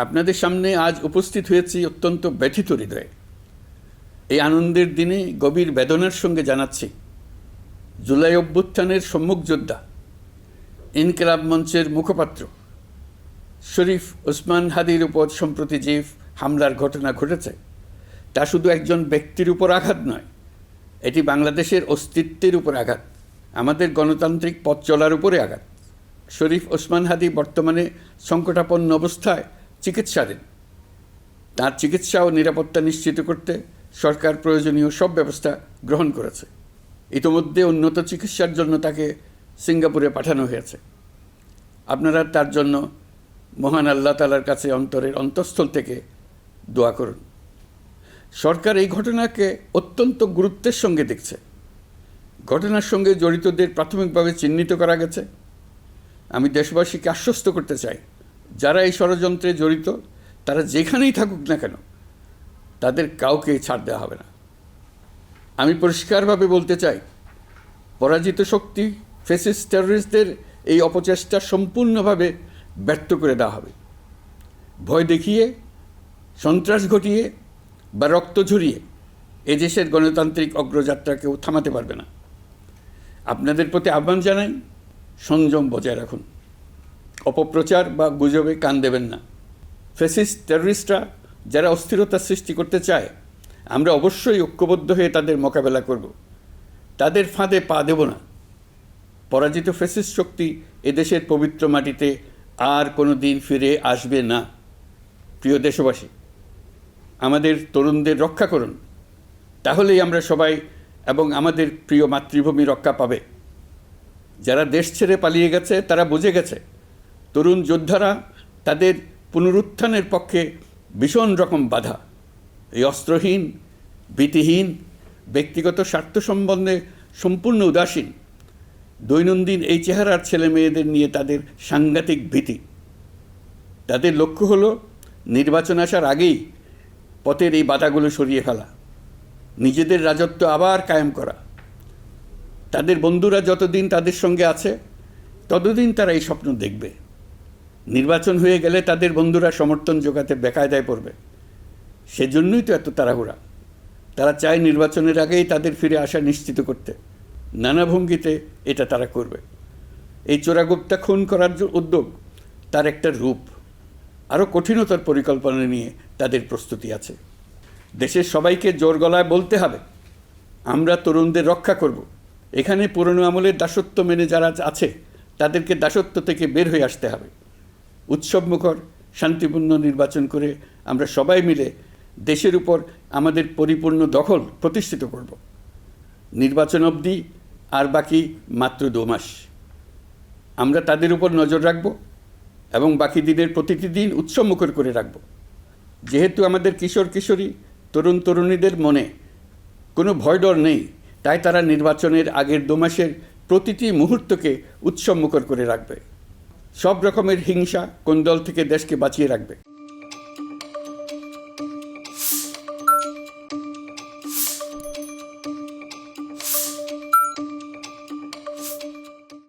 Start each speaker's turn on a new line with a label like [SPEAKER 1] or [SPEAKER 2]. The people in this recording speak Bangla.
[SPEAKER 1] আপনাদের সামনে আজ উপস্থিত হয়েছি অত্যন্ত ব্যথিত হৃদয়ে। এই আনন্দের দিনে গভীর বেদনার সঙ্গে জানাচ্ছি, জুলাই অভ্যুত্থানের সম্মুখ যোদ্ধা, ইনকিলাব মঞ্চের মুখপাত্র শরীফ ওসমান হাদির উপর সম্প্রতি যে হামলার ঘটনা ঘটেছে, তা শুধু একজন ব্যক্তির উপর আঘাত নয়, এটি বাংলাদেশের অস্তিত্বের উপর আঘাত, আমাদের গণতান্ত্রিক পথ চলার উপরে আঘাত। শরীফ ওসমান হাদি বর্তমানে সংকটাপন্ন অবস্থায় চিকিৎসাধীন। তার চিকিৎসা ও নিরাপত্তা নিশ্চিত করতে সরকার প্রয়োজনীয় সব ব্যবস্থা গ্রহণ করেছে। ইতোমধ্যে উন্নত চিকিৎসার জন্য তাকে সিঙ্গাপুরে পাঠানো হয়েছে। আপনারা তার জন্য মহান আল্লাহ তাআলার কাছে অন্তরের অন্তঃস্থল থেকে দোয়া করুন। সরকার এই ঘটনাকে অত্যন্ত গুরুত্বের সঙ্গে দেখছে। ঘটনার সঙ্গে জড়িতদের প্রাথমিকভাবে চিহ্নিত করা গেছে। আমি দেশবাসীকে আশ্বস্ত করতে চাই, যারা এই ষড়যন্ত্রে জড়িত তারা যেখানেই থাকুক না কেন, তাদের কাউকে ছাড় দেওয়া হবে না। আমি পরিষ্কারভাবে বলতে চাই, পরাজিত শক্তি ফ্যাসিস্ট টেররিস্টদের এই অপচেষ্টা সম্পূর্ণভাবে ব্যর্থ করে দেওয়া হবে। ভয় দেখিয়ে, সন্ত্রাস ঘটিয়ে বা রক্ত ঝরিয়ে এদেশের গণতান্ত্রিক অগ্রযাত্রা কেউ থামাতে পারবে না। আপনাদের প্রতি আহ্বান জানাই, সংযম বজায় রাখুন, অপপ্রচার বা গুজবে কান দেবেন না। ফ্যাসিস্ট টেররিস্টরা যারা অস্থিরতা সৃষ্টি করতে চায়, আমরা অবশ্যই ঐক্যবদ্ধ হয়ে তাদের মোকাবেলা করব। তাদের ফাঁদে পা দেব না। পরাজিত ফ্যাসিস্ট শক্তি এদেশের পবিত্র মাটিতে আর কোনো দিন ফিরে আসবে না। প্রিয় দেশবাসী, আমাদের তরুণদের রক্ষা করুন, তাহলেই আমরা সবাই এবং আমাদের প্রিয় মাতৃভূমি রক্ষা পাবে। যারা দেশ ছেড়ে পালিয়ে গেছে তারা বুঝে গেছে, তরুণ যোদ্ধারা তাদের পুনরুত্থানের পক্ষে ভীষণ রকম বাধা। এই অস্ত্রহীন, ভীতিহীন, ব্যক্তিগত স্বার্থ সম্বন্ধে সম্পূর্ণ উদাসীন, দৈনন্দিন এই চেহারার ছেলে মেয়েদের নিয়ে তাদের সাংঘাতিক ভীতি। তাদের লক্ষ্য হলো নির্বাচন আসার আগেই পথের এই বাধাগুলো সরিয়ে ফেলা, নিজেদের রাজত্ব আবার কায়েম করা। তাদের বন্ধুরা যতদিন তাদের সঙ্গে আছে ততদিন তারা এই স্বপ্ন দেখবে। নির্বাচন হয়ে গেলে তাদের বন্ধুরা সমর্থন জোগাতে বেকায়দায় পড়বে। সেজন্যই তো এত তাড়াহুড়া। তারা চায় নির্বাচনের আগেই তাদের ফিরে আসা নিশ্চিত করতে। নানা ভঙ্গিতে এটা তারা করবে। এই চোরাগুপ্তা খুন করার যে উদ্যোগ, তার একটা রূপ। আরও কঠিনতর পরিকল্পনা নিয়ে তাদের প্রস্তুতি আছে। দেশের সবাইকে জোর গলায় বলতে হবে, আমরা তরুণদের রক্ষা করব। এখানে পুরনো আমলের দাসত্ব মেনে যারা আছে তাদেরকে দাসত্ব থেকে বের হয়ে আসতে হবে। উৎসবমুখর শান্তিপূর্ণ নির্বাচন করে আমরা সবাই মিলে দেশের উপর আমাদের পরিপূর্ণ দখল প্রতিষ্ঠিত করব। নির্বাচন অবধি আর বাকি মাত্র 2 মাস। আমরা তাদের উপর নজর রাখব এবং বাকি দিনের প্রতিটি দিন উৎসবমুখর করে রাখব। যেহেতু আমাদের কিশোর কিশোরী, তরুণ তরুণীদের মনে কোনো ভয় ডর নেই, তাই তারা নির্বাচনের আগের 2 মাসের প্রতিটি মুহূর্তকে উৎসবমুখর করে রাখবে। সব রকমের হিংসা, কোন্দল থেকে দেশকে বাঁচিয়ে রাখবে।